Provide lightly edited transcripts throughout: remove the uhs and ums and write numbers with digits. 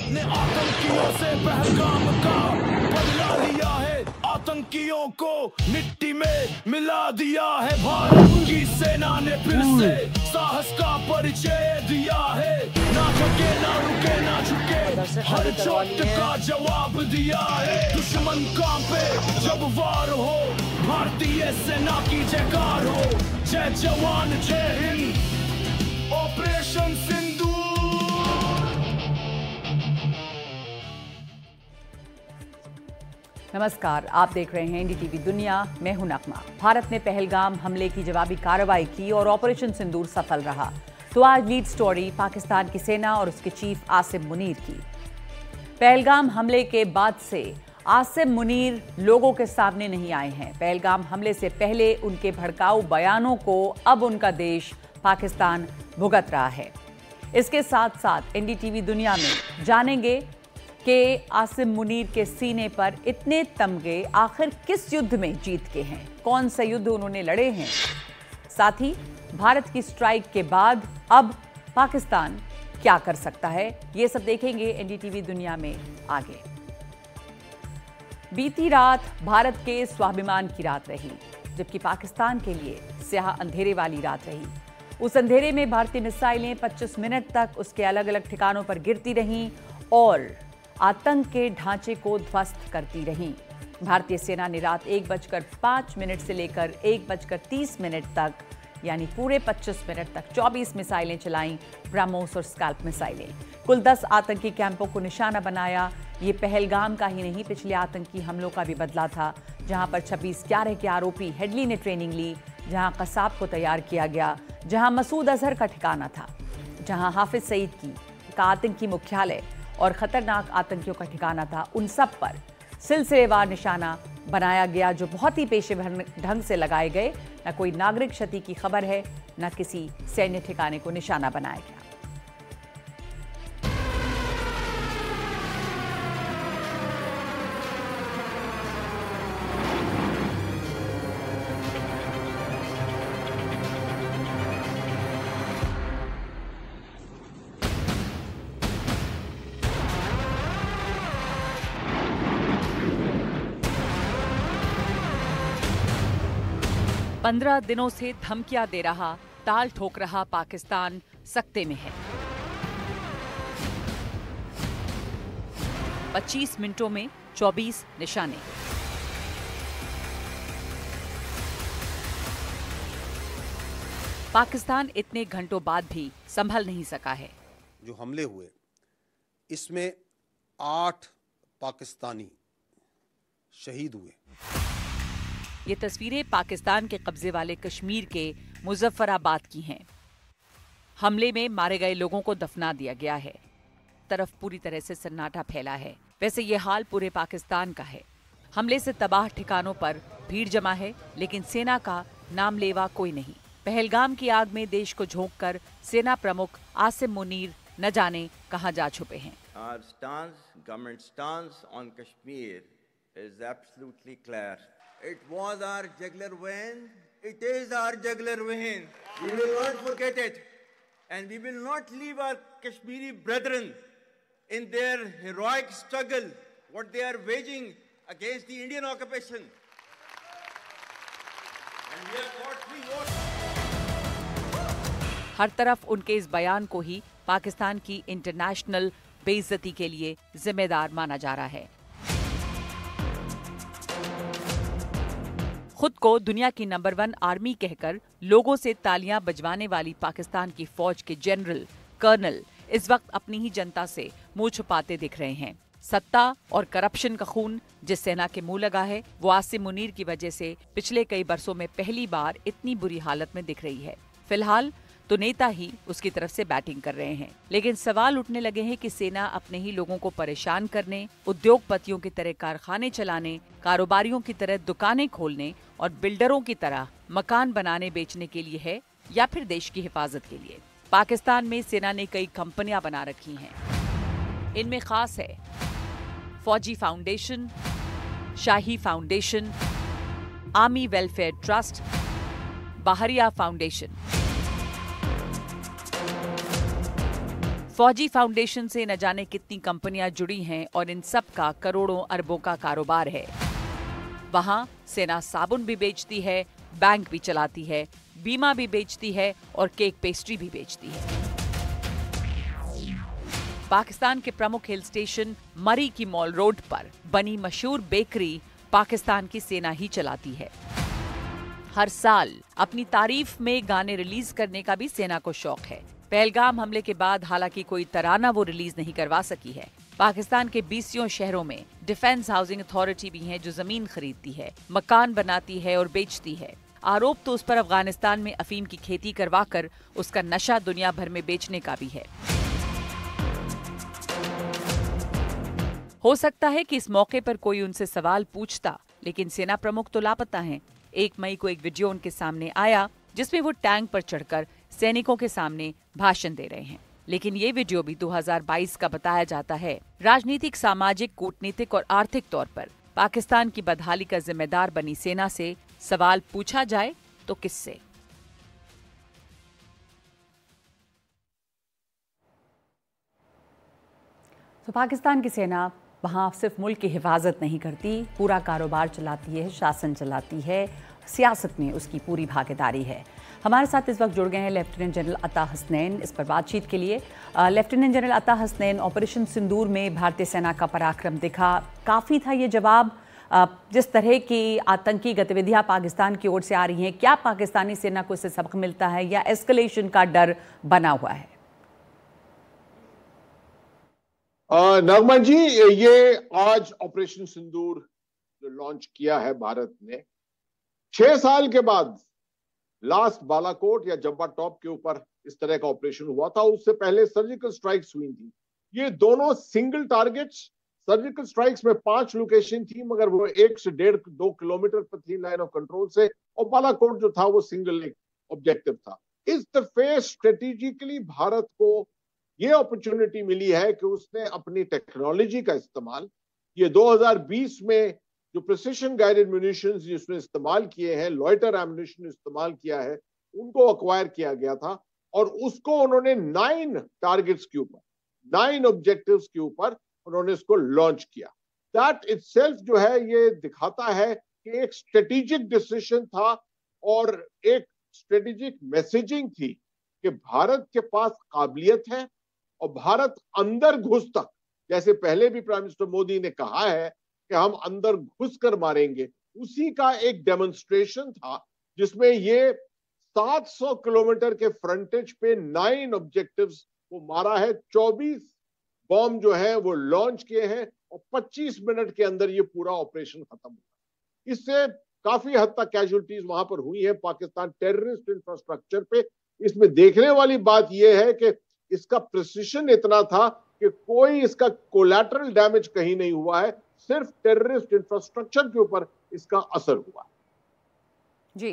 ने आतंकियों से पहलगाम का बदला लिया है, आतंकियों को मिट्टी में मिला दिया है। भारत की सेना ने फिर से साहस का परिचय दिया है, ना झुके ना रुके ना झुके, हर चोट का जवाब दिया है। दुश्मन कांपे जब वार हो, भारतीय सेना की जयकार हो, जय जवान जय हिंद, ऑपरेशन सिंदूर। नमस्कार, आप देख रहे हैं एनडीटीवी दुनिया। मैं हूं नगमा। भारत ने पहलगाम हमले की जवाबी कार्रवाई की और ऑपरेशन सिंदूर सफल रहा। तो आज लीड स्टोरी पाकिस्तान की सेना और उसके चीफ आसिम मुनीर की। पहलगाम हमले के बाद से आसिम मुनीर लोगों के सामने नहीं आए हैं। पहलगाम हमले से पहले उनके भड़काऊ बयानों को अब उनका देश पाकिस्तान भुगत रहा है। इसके साथ साथ एनडीटीवी दुनिया में जानेंगे कि आसिम मुनीर के सीने पर इतने तमगे आखिर किस युद्ध में जीत के हैं, कौन से युद्ध उन्होंने लड़े हैं। साथ ही भारत की स्ट्राइक के बाद अब पाकिस्तान क्या कर सकता है, ये सब देखेंगे एनडीटीवी दुनिया में आगे। बीती रात भारत के स्वाभिमान की रात रही, जबकि पाकिस्तान के लिए स्याह अंधेरे वाली रात रही। उस अंधेरे में भारतीय मिसाइलें 25 मिनट तक उसके अलग अलग ठिकानों पर गिरती रहीं और आतंक के ढांचे को ध्वस्त करती रहीं। भारतीय सेना ने रात 1:05 से लेकर 1:30 तक, यानी पूरे 25 मिनट तक 24 मिसाइलें चलाईं, ब्रह्मोस और स्कैल्प मिसाइलें। कुल 10 आतंकी कैंपों को निशाना बनाया। ये पहलगाम का ही नहीं, पिछले आतंकी हमलों का भी बदला था, जहां पर 26/11 के आरोपी हेडली ने ट्रेनिंग ली, जहां कसाब को तैयार किया गया, जहां मसूद अजहर का ठिकाना था, जहां हाफिज सईद का आतंकी मुख्यालय और खतरनाक आतंकियों का ठिकाना था। उन सब पर सिलसिलेवार निशाना बनाया गया, जो बहुत ही पेशेवर ढंग से लगाए गए। न कोई नागरिक क्षति की खबर है, न किसी सैन्य ठिकाने को निशाना बनाया गया। पंद्रह दिनों से धमकियां दे रहा, ताल ठोक रहा पाकिस्तान सकते में है। 25 मिनटों में 24 निशाने। पाकिस्तान इतने घंटों बाद भी संभल नहीं सका है। जो हमले हुए, इसमें 8 पाकिस्तानी शहीद हुए। ये तस्वीरें पाकिस्तान के कब्जे वाले कश्मीर के मुजफ्फराबाद की हैं। हमले में मारे गए लोगों को दफना दिया गया है। तरफ पूरी तरह से सन्नाटा फैला है। वैसे ये हाल पूरे पाकिस्तान का है। हमले से तबाह ठिकानों पर भीड़ जमा है, लेकिन सेना का नाम लेवा कोई नहीं। पहलगाम की आग में देश को झोंककर सेना प्रमुख आसिम मुनीर न जाने कहां जा छुपे हैं। Our stance, government stance on Kashmir is absolutely clear. It was our jugular vein. It is our jugular vein. We will not forget it. And we will not leave our Kashmiri brethren in their heroic struggle, what they are waging against the Indian occupation. And we have fought 3 wars. हर तरफ उनके इस बयान को ही पाकिस्तान की international बेइज्जती के लिए जिम्मेदार माना जा रहा है। खुद को दुनिया की नंबर 1 आर्मी कहकर लोगों से तालियां बजवाने वाली पाकिस्तान की फौज के जनरल, कर्नल इस वक्त अपनी ही जनता से मुंह छुपाते दिख रहे हैं। सत्ता और करप्शन का खून जिस सेना के मुंह लगा है, वो आसिम मुनीर की वजह से पिछले कई बरसों में पहली बार इतनी बुरी हालत में दिख रही है। फिलहाल तो नेता ही उसकी तरफ से बैटिंग कर रहे हैं, लेकिन सवाल उठने लगे हैं कि सेना अपने ही लोगों को परेशान करने, उद्योगपतियों की तरह कारखाने चलाने, कारोबारियों की तरह दुकानें खोलने और बिल्डरों की तरह मकान बनाने बेचने के लिए है, या फिर देश की हिफाजत के लिए। पाकिस्तान में सेना ने कई कंपनियां बना रखी हैं। इनमें खास है Fauji foundation, Shahi foundation, army welfare trust, Bahria foundation. Fauji foundation से न जाने कितनी कंपनियां जुड़ी हैं और इन सब का करोड़ों अरबों का कारोबार है। वहां सेना साबुन भी बेचती है, बैंक भी चलाती है, बीमा भी बेचती है और केक पेस्ट्री भी बेचती है। पाकिस्तान के प्रमुख हिल स्टेशन मरी की मॉल रोड पर बनी मशहूर बेकरी पाकिस्तान की सेना ही चलाती है। हर साल अपनी तारीफ में गाने रिलीज करने का भी सेना को शौक है। पहलगाम हमले के बाद हालांकि कोई तराना वो रिलीज नहीं करवा सकी है। पाकिस्तान के 20 शहरों में डिफेंस हाउसिंग अथॉरिटी भी है जो जमीन खरीदती है, मकान बनाती है और बेचती है। आरोप तो उस पर अफगानिस्तान में अफीम की खेती करवाकर उसका नशा दुनिया भर में बेचने का भी है। हो सकता है कि इस मौके पर कोई उनसे सवाल पूछता, लेकिन सेना प्रमुख तो लापता हैं। 1 मई को एक वीडियो उनके सामने आया जिसमें वो टैंक पर चढ़कर सैनिकों के सामने भाषण दे रहे हैं, लेकिन ये वीडियो भी 2022 का बताया जाता है। राजनीतिक, सामाजिक, कूटनीतिक और आर्थिक तौर पर पाकिस्तान की बदहाली का जिम्मेदार बनी सेना से सवाल पूछा जाए तो किससे? तो पाकिस्तान की सेना वहाँ सिर्फ मुल्क की हिफाजत नहीं करती, पूरा कारोबार चलाती है, शासन चलाती है, सियासत में उसकी पूरी भागीदारी है। हमारे साथ इस वक्त जुड़ गए हैं लेफ्टिनेंट जनरल अता हसनैन इस पर बातचीत के लिए। लेफ्टिनेंट जनरल अता हसनैन, ऑपरेशन सिंदूर में भारतीय सेना का पराक्रम दिखा, काफ़ी था ये जवाब? जिस तरह की आतंकी गतिविधियां पाकिस्तान की ओर से आ रही हैं, क्या पाकिस्तानी सेना को इससे सबक मिलता है या एस्केलेशन का डर बना हुआ है? नगमा जी, ये आज ऑपरेशन सिंदूर जो लॉन्च किया है भारत ने, 6 साल के बाद लास्ट बालाकोट या जब्बा टॉप के ऊपर इस तरह का ऑपरेशन हुआ था। उससे पहले सर्जिकल स्ट्राइक्स हुई थी। ये दोनों सिंगल टारगेट्स, सर्जिकल स्ट्राइक्स में 5 लोकेशन थी, मगर वो 1 से 1.5-2 किलोमीटर पर थी लाइन ऑफ कंट्रोल से, और बालाकोट जो था वो सिंगल एक ऑब्जेक्टिव था। इस दफे स्ट्रेटेजिकली भारत को ये अपॉर्चुनिटी मिली है कि उसने अपनी टेक्नोलॉजी का इस्तेमाल, ये 2020 में जो प्रिसिशन गाइडेड म्यूनिशंस जिसने इस्तेमाल किए हैं, लॉइटर एम्यूनिशन इस्तेमाल किया है, उनको अक्वायर किया गया था और उसको उन्होंने 9 टारगेट्स के ऊपर, 9 ऑब्जेक्टिव्स के ऊपर उन्होंने इसको लॉन्च किया। दैट इटसेल्फ जो है ये दिखाता है कि एक स्ट्रेटेजिक डिसीजन था और एक स्ट्रेटेजिक मैसेजिंग थी कि भारत के पास काबिलियत है और भारत अंदर घुस तक, जैसे पहले भी प्राइम मिनिस्टर मोदी ने कहा है कि हम अंदर घुस कर मारेंगे, उसी का एक डेमोन्स्ट्रेशन था जिसमें ये 700 किलोमीटर के फ्रंटेज पे 9 ऑब्जेक्टिव्स को मारा है, 24 बॉम्ब जो है वो लॉन्च किए हैं और 25 मिनट के अंदर ये पूरा ऑपरेशन खत्म हुआ। इससे काफी हद तक कैजुअलिटीज वहां पर हुई है पाकिस्तान टेररिस्ट इंफ्रास्ट्रक्चर पे। इसमें देखने वाली बात यह है कि इसका प्रिसिशन इतना था कि कोई इसका कोलैटरल डैमेज कहीं नहीं हुआ है, सिर्फ टेररिस्ट इंफ्रास्ट्रक्चर के ऊपर इसका असर हुआ। जी,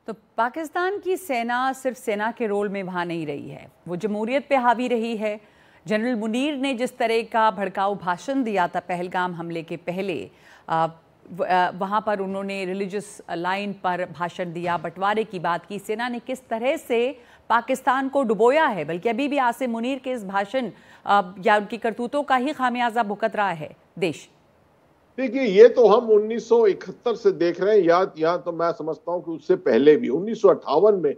तो पाकिस्तान की सेना सिर्फ सेना के रोल में वहां नहीं रही है, वो जमहूरियत पे हावी रही है। जनरल मुनीर ने जिस तरह का भड़काऊ भाषण दिया था पहलगाम हमले के पहले, वहाँ पर उन्होंने रिलीजियस लाइन पर भाषण दिया, बंटवारे की बात की, सेना ने किस तरह से पाकिस्तान को डुबोया है। बल्कि अभी भी आसिम मुनीर के इस भाषण या उनकी करतूतों का ही खामियाजा भुगत रहा है देश। देखिए, ये तो हम 1971 से देख रहे हैं, या तो मैं समझता हूं कि उससे पहले भी 1958 में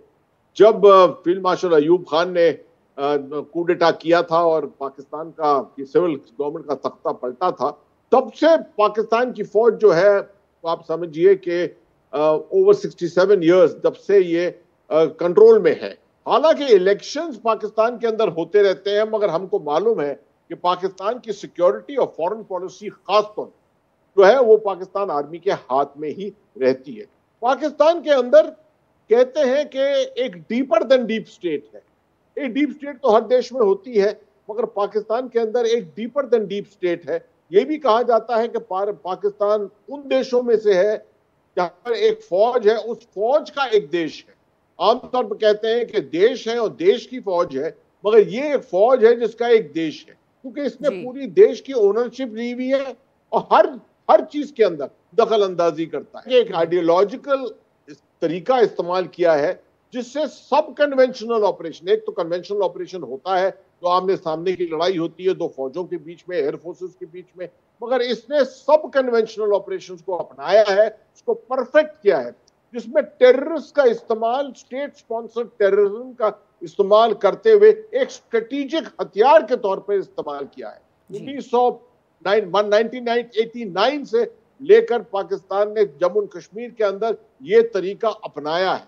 जब फील्ड मार्शल अयूब खान ने कूडेटा किया था और पाकिस्तान का सिविल गवर्नमेंट का तख्ता पलटा था, तब से पाकिस्तान की फौज जो है, आप समझिए कि ओवर 67 इयर्स तब से ये कंट्रोल में है। हालांकि इलेक्शंस पाकिस्तान के अंदर होते रहते हैं, मगर हमको मालूम है कि पाकिस्तान की सिक्योरिटी और फॉरेन पॉलिसी खासतौर जो है वो पाकिस्तान आर्मी के हाथ में ही रहती है। पाकिस्तान के अंदर कहते हैं कि एक डीपर देन डीप स्टेट है। एक डीप स्टेट तो हर देश में होती है, मगर पाकिस्तान के अंदर एक डीपर देन डीप स्टेट है। ये भी कहा जाता है कि पाकिस्तान उन देशों में से है जहां पर एक फौज है, उस फौज का एक देश है। आमतौर पर कहते हैं कि देश है और देश की फौज है, मगर ये एक फौज है जिसका एक देश है, क्योंकि इसने पूरी देश की ओनरशिप ली हुई है और हर चीज के अंदर दखल अंदाजी करता है। एक आइडियोलॉजिकल तरीका इस्तेमाल किया है जिससे सब कन्वेंशनल ऑपरेशन, एक तो कन्वेंशनल ऑपरेशन होता है जो आमने सामने की लड़ाई होती है दो फौजों के बीच में, एयर फोर्सेस के बीच में, मगर इसने सब कन्वेंशनल ऑपरेशंस को अपनाया है, उसको परफेक्ट किया है, जिसमें टेररिस्ट का इस्तेमाल, स्टेट स्पॉन्सर्ड टेररिज्म का इस्तेमाल करते हुए एक स्ट्रेटेजिक हथियार के तौर पर इस्तेमाल किया है। 1989 से लेकर पाकिस्तान ने जम्मू कश्मीर के अंदर ये तरीका अपनाया है,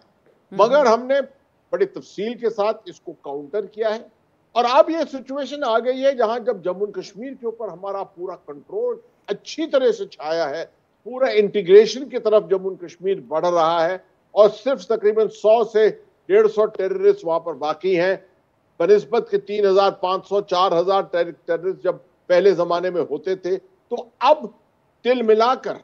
मगर हमने बड़ी तफसील के साथ इसको काउंटर किया है। और अब ये सिचुएशन आ गई है जहां जब जम्मू कश्मीर के ऊपर हमारा पूरा कंट्रोल अच्छी तरह से छाया है, पूरा इंटीग्रेशन की तरफ जम्मू कश्मीर बढ़ रहा है और सिर्फ तकरीबन 100 से 150 टेररिस्ट वहां पर बाकी हैं, बनिस्बत के 3,500 4,000 टेररिस्ट जब पहले जमाने में होते थे। तो अब तिल मिलाकर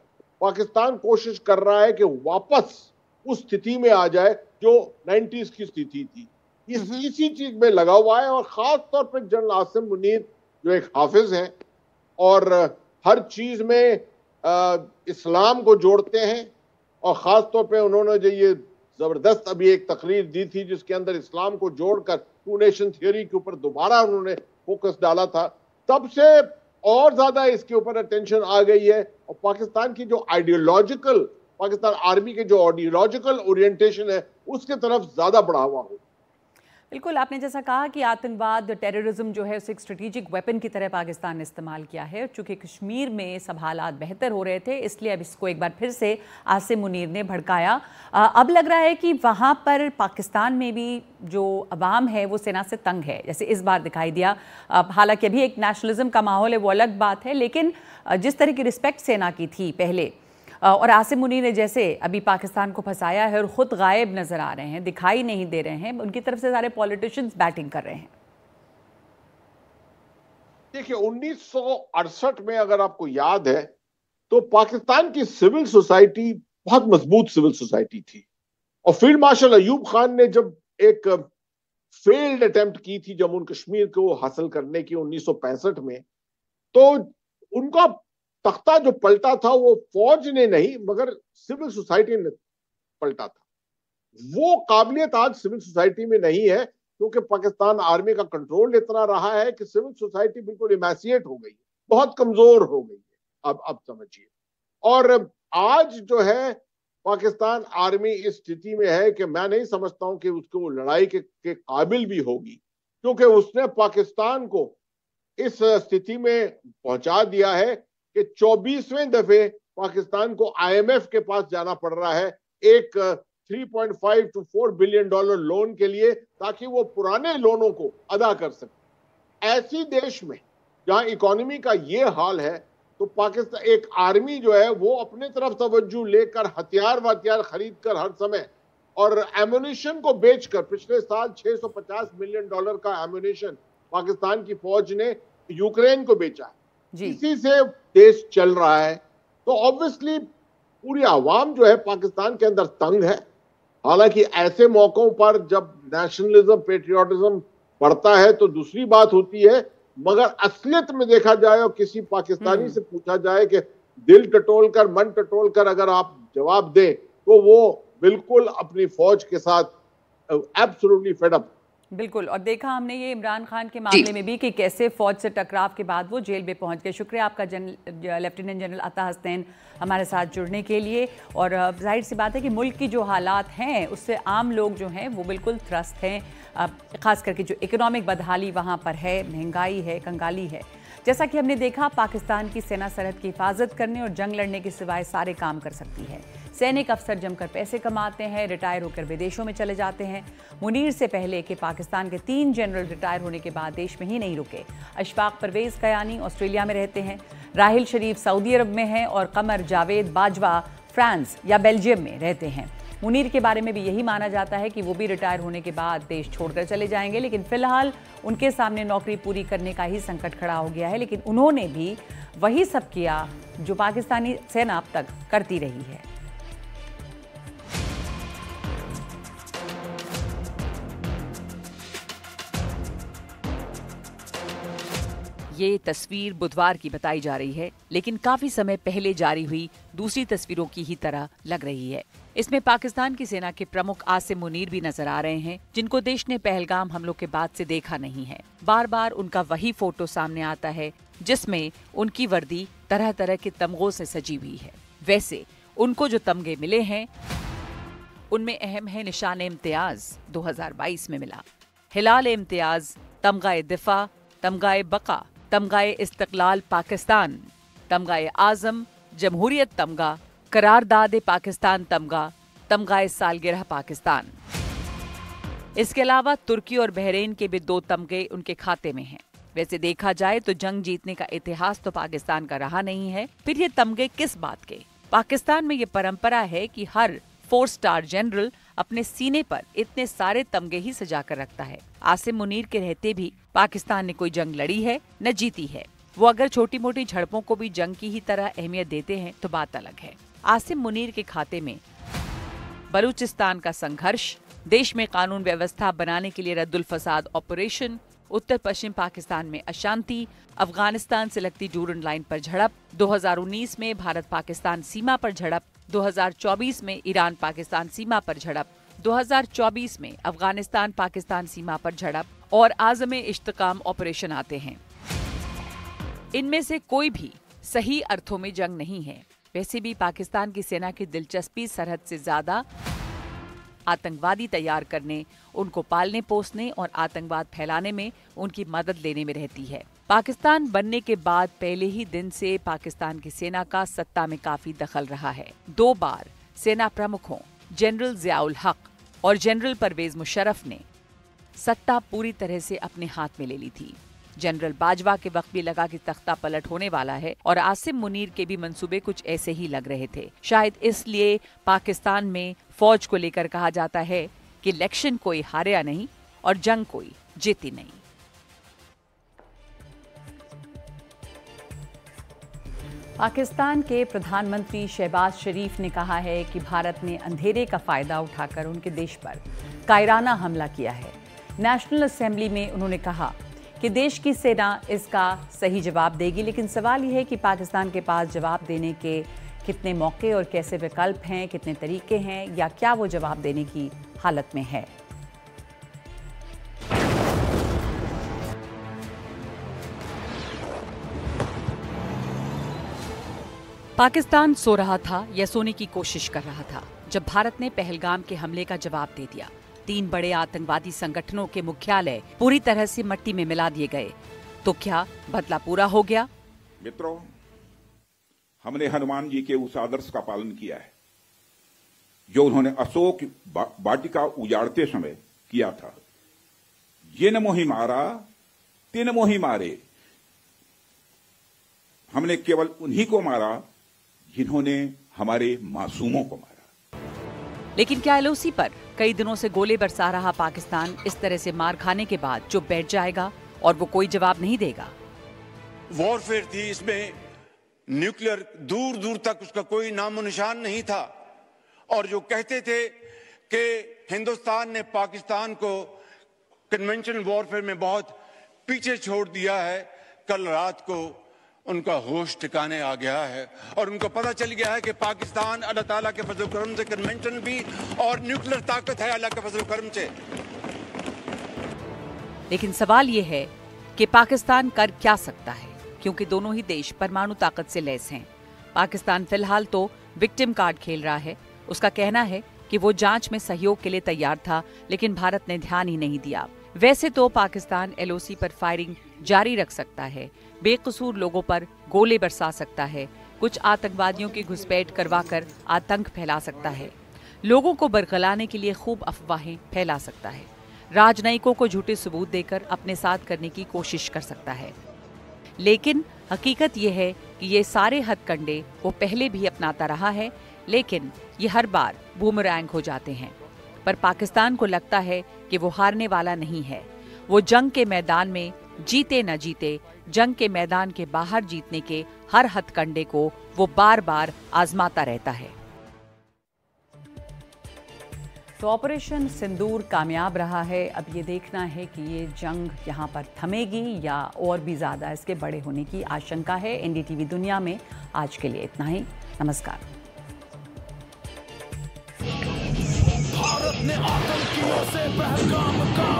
पाकिस्तान कोशिश कर रहा है कि वापस उस स्थिति में आ जाए जो 90s की स्थिति थी। इसी चीज में लगा हुआ है और खास तौर पर जनरल आसिम मुनीर जो एक हाफिज हैं और हर चीज में इस्लाम को जोड़ते हैं, और खास तौर पे उन्होंने जो ये जबरदस्त अभी एक तकरीर दी थी जिसके अंदर इस्लाम को जोड़कर टू नेशन थियोरी के ऊपर दोबारा उन्होंने फोकस डाला था, तब से और ज्यादा इसके ऊपर अटेंशन आ गई है। और पाकिस्तान की जो आइडियोलॉजिकल, पाकिस्तान आर्मी के जो आइडियोलॉजिकल ओरिएंटेशन है उसके तरफ ज्यादा बढ़ावा हो। बिल्कुल, आपने जैसा कहा कि आतंकवाद, टेररिज्म जो है उसे एक स्ट्रेटेजिक वेपन की तरह पाकिस्तान ने इस्तेमाल किया है। चूंकि कश्मीर में सब हालात बेहतर हो रहे थे, इसलिए अब इसको एक बार फिर से आसिम मुनीर ने भड़काया। अब लग रहा है कि वहाँ पर पाकिस्तान में भी जो अवाम है वो सेना से तंग है, जैसे इस बार दिखाई दिया। हालांकि अभी एक नेशनलिज्म का माहौल है, वो अलग बात है, लेकिन जिस तरह की रिस्पेक्ट सेना की थी पहले, और आसिम मुनीर ने जैसे अभी पाकिस्तान को फंसाया है और खुद गायब नजर आ रहे हैं, दिखाई नहीं दे रहे हैं, उनकी तरफ से सारे पॉलिटिशियंस बैटिंग कर रहे हैं। देखिए 1968 में अगर आपको याद है तो पाकिस्तान की सिविल सोसाइटी बहुत मजबूत सिविल सोसाइटी थी, और फील्ड मार्शल अयूब खान ने जब एक फेल्ड अटेम्प्ट की थी जम्मू कश्मीर को हासिल करने की 1965 में, तो उनका तख्ता जो पलटा था वो फौज ने नहीं मगर सिविल सोसाइटी ने पलटा था। वो काबिलियत आज सिविल सोसाइटी में नहीं है, क्योंकि पाकिस्तान आर्मी का कंट्रोल इतना रहा है कि सिविल सोसाइटी बिल्कुल इमैसिएट हो गई है, बहुत कमजोर हो गई है। अब समझिए, और आज जो है पाकिस्तान आर्मी इस स्थिति में है कि मैं नहीं समझता हूं कि उसको लड़ाई के काबिल भी होगी, क्योंकि उसने पाकिस्तान को इस स्थिति में पहुंचा दिया है कि 24वें दफे पाकिस्तान को IMF के पास जाना पड़ रहा है एक 3.5 to 4 बिलियन डॉलर लोन के लिए, ताकि वो पुराने लोनों को अदा कर सके। ऐसी देश में जहां इकोनॉमी का ये हाल है, तो पाकिस्तान एक आर्मी जो है वो अपने तरफ तवज्जो लेकर हथियार खरीद कर हर समय, और एम्युनिशन को बेचकर, पिछले साल 650 मिलियन डॉलर का एम्युनिशन पाकिस्तान की फौज ने यूक्रेन को बेचा है, इसी से देश चल रहा है। तो ऑब्वियसली पूरी आवाम जो है पाकिस्तान के अंदर तंग है। हालांकि ऐसे मौकों पर जब नेशनलिज्म, पेट्रियोटिज्म बढ़ता है तो दूसरी बात होती है, मगर असलियत में देखा जाए और किसी पाकिस्तानी से पूछा जाए कि दिल टटोल कर, मन टटोल कर अगर आप जवाब दें, तो वो बिल्कुल अपनी फौज के साथ एब्सोल्युटली फेड अप। बिल्कुल, और देखा हमने ये इमरान खान के मामले में भी कि कैसे फौज से टकराव के बाद वो जेल में पहुंच गए। शुक्रिया आपका लेफ्टिनेंट जनरल अता हसनैन हमारे साथ जुड़ने के लिए। और जाहिर सी बात है कि मुल्क की जो हालात हैं उससे आम लोग जो हैं वो बिल्कुल त्रस्त हैं, ख़ास करके जो इकोनॉमिक बदहाली वहाँ पर है, महंगाई है, कंगाली है। जैसा कि हमने देखा, पाकिस्तान की सेना सरहद की हिफाजत करने और जंग लड़ने के सिवाय सारे काम कर सकती है। सैनिक अफसर जमकर पैसे कमाते हैं, रिटायर होकर विदेशों में चले जाते हैं। मुनीर से पहले कि पाकिस्तान के 3 जनरल रिटायर होने के बाद देश में ही नहीं रुके। अशफाक परवेज कयानी ऑस्ट्रेलिया में रहते हैं, राहिल शरीफ सऊदी अरब में हैं और कमर जावेद बाजवा फ्रांस या बेल्जियम में रहते हैं। मुनीर के बारे में भी यही माना जाता है कि वो भी रिटायर होने के बाद देश छोड़कर चले जाएंगे, लेकिन फिलहाल उनके सामने नौकरी पूरी करने का ही संकट खड़ा हो गया है। लेकिन उन्होंने भी वही सब किया जो पाकिस्तानी सेना अब तक करती रही है। ये तस्वीर बुधवार की बताई जा रही है, लेकिन काफी समय पहले जारी हुई दूसरी तस्वीरों की ही तरह लग रही है। इसमें पाकिस्तान की सेना के प्रमुख आसिम मुनीर भी नजर आ रहे हैं, जिनको देश ने पहलगाम हमलों के बाद से देखा नहीं है। बार बार उनका वही फोटो सामने आता है जिसमें उनकी वर्दी तरह तरह के तमगों से सजी हुई है। वैसे उनको जो तमगे मिले हैं उनमें अहम है निशान इम्तियाज 2022 में मिला, हिलाल इम्तियाज, तमगाए दिफा, तमगाए बका, तमगाए इस्तकलाल पाकिस्तान, तमगाए आजम, जमहूरियत तमगा, करारदाद पाकिस्तान तमगा, तमगाए सालगिरह पाकिस्तान। इसके अलावा तुर्की और बहरीन के भी 2 तमगे उनके खाते में हैं। वैसे देखा जाए तो जंग जीतने का इतिहास तो पाकिस्तान का रहा नहीं है, फिर ये तमगे किस बात के? पाकिस्तान में ये परंपरा है कि हर 4 स्टार जनरल अपने सीने पर इतने सारे तमगे ही सजा कर रखता है। आसिम मुनीर के रहते भी पाकिस्तान ने कोई जंग लड़ी है न जीती है। वो अगर छोटी मोटी झड़पों को भी जंग की ही तरह अहमियत देते हैं तो बात अलग है। आसिम मुनीर के खाते में बलूचिस्तान का संघर्ष, देश में कानून व्यवस्था बनाने के लिए रद्दुल फसाद ऑपरेशन, उत्तर पश्चिम पाकिस्तान में अशांति, अफगानिस्तान से लगती डूरन लाइन पर झड़प, 2019 में भारत पाकिस्तान सीमा पर झड़प, 2024 में ईरान पाकिस्तान सीमा पर झड़प, 2024 में अफगानिस्तान पाकिस्तान सीमा पर झड़प और आज़म इश्तिकाम ऑपरेशन आते हैं। इनमें से कोई भी सही अर्थों में जंग नहीं है। वैसे भी पाकिस्तान की सेना की दिलचस्पी सरहद से ज्यादा आतंकवादी तैयार करने, उनको पालने पोसने और आतंकवाद फैलाने में उनकी मदद लेने में रहती है। पाकिस्तान बनने के बाद पहले ही दिन से पाकिस्तान की सेना का सत्ता में काफी दखल रहा है। 2 बार सेना प्रमुखों जनरल जियाउल हक और जनरल परवेज मुशर्रफ ने सत्ता पूरी तरह से अपने हाथ में ले ली थी। जनरल बाजवा के वक्त भी लगा कि तख्ता पलट होने वाला है और आसिम मुनीर के भी मंसूबे कुछ ऐसे ही लग रहे थे। शायद इसलिए पाकिस्तान में फौज को लेकर कहा जाता है कि इलेक्शन कोई हारा नहीं और जंग कोई जीती नहीं। पाकिस्तान के प्रधानमंत्री शहबाज शरीफ ने कहा है कि भारत ने अंधेरे का फायदा उठाकर उनके देश पर कायराना हमला किया है। नेशनल असेंबली में उन्होंने कहा कि देश की सेना इसका सही जवाब देगी, लेकिन सवाल यह है कि पाकिस्तान के पास जवाब देने के कितने मौके और कैसे विकल्प हैं, कितने तरीके हैं, या क्या वो जवाब देने की हालत में है। पाकिस्तान सो रहा था या सोने की कोशिश कर रहा था जब भारत ने पहलगाम के हमले का जवाब दे दिया। 3 बड़े आतंकवादी संगठनों के मुख्यालय पूरी तरह से मिट्टी में मिला दिए गए। तो क्या बदला पूरा हो गया? मित्रों, हमने हनुमान जी के उस आदर्श का पालन किया है जो उन्होंने अशोक वाटिका उजाड़ते समय किया था। जिन मोहि मारा तिन मोहि मारे। हमने केवल उन्हीं को मारा जिन्होंने हमारे मासूमों को मारा। लेकिन क्या एलओसी पर कई दिनों से गोले बरसा रहा पाकिस्तान इस तरह से मार खाने के बाद चुप बैठ जाएगा और वो कोई जवाब नहीं देगा? वॉरफेयर थी, इसमें न्यूक्लियर दूर दूर तक उसका कोई नामो निशान नहीं था। और जो कहते थे कि हिंदुस्तान ने पाकिस्तान को कन्वेंशनल वॉरफेयर में बहुत पीछे छोड़ दिया है, कल रात को उनका होश ठिकाने आ गया है और उनको पता चल गया है कि पाकिस्तान अल्लाह ताला के फजल करम से कन्वेंशन भी और न्यूक्लियर ताकत है अल्लाह के फजल करम से। लेकिन सवाल ये है कि पाकिस्तान कर क्या सकता है, क्योंकि दोनों ही देश परमाणु ताकत से लैस हैं। पाकिस्तान फिलहाल तो विक्टिम कार्ड खेल रहा है। उसका कहना है कि वो जांच में सहयोग के लिए तैयार था, लेकिन भारत ने ध्यान ही नहीं दिया। वैसे तो पाकिस्तान एलओसी पर फायरिंग जारी रख सकता है, बेकसूर लोगों पर गोले बरसा सकता है, कुछ आतंकवादियों की घुसपैठ करवाकर आतंक फैला सकता है, लोगों को बरगलाने के लिए खूब अफवाहें फैला सकता है, राजनयिकों को झूठे सबूत देकर अपने साथ करने की कोशिश कर सकता है। लेकिन हकीकत यह है कि ये सारे हथकंडे वो पहले भी अपनाता रहा है, लेकिन ये हर बार बूमरैंग हो जाते हैं। पर पाकिस्तान को लगता है कि वो हारने वाला नहीं है। वो जंग के मैदान में जीते न जीते, जंग के मैदान के बाहर जीतने के हर हथकंडे को वो बार बार आजमाता रहता है। तो ऑपरेशन सिंदूर कामयाब रहा है। अब ये देखना है कि ये जंग यहाँ पर थमेगी या और भी ज़्यादा इसके बड़े होने की आशंका है। एनडीटीवी दुनिया में आज के लिए इतना ही। नमस्कार। भारत ने आतंकियों से पहलगाम का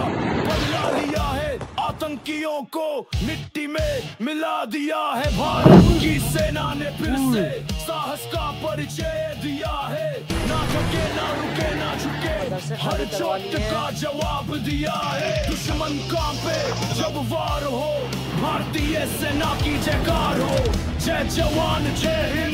बदला लिया है, आतंकियों को मिट्टी में मिला दिया है। भारत की सेना ने फिर से साहस का परिचय दिया है। ना झुके ना रुके ना झुके, हर चोट का जवाब दिया है। दुश्मन कांपे जब वार हो, भारतीय सेना की जयकार हो। जय जवान जय हिंद।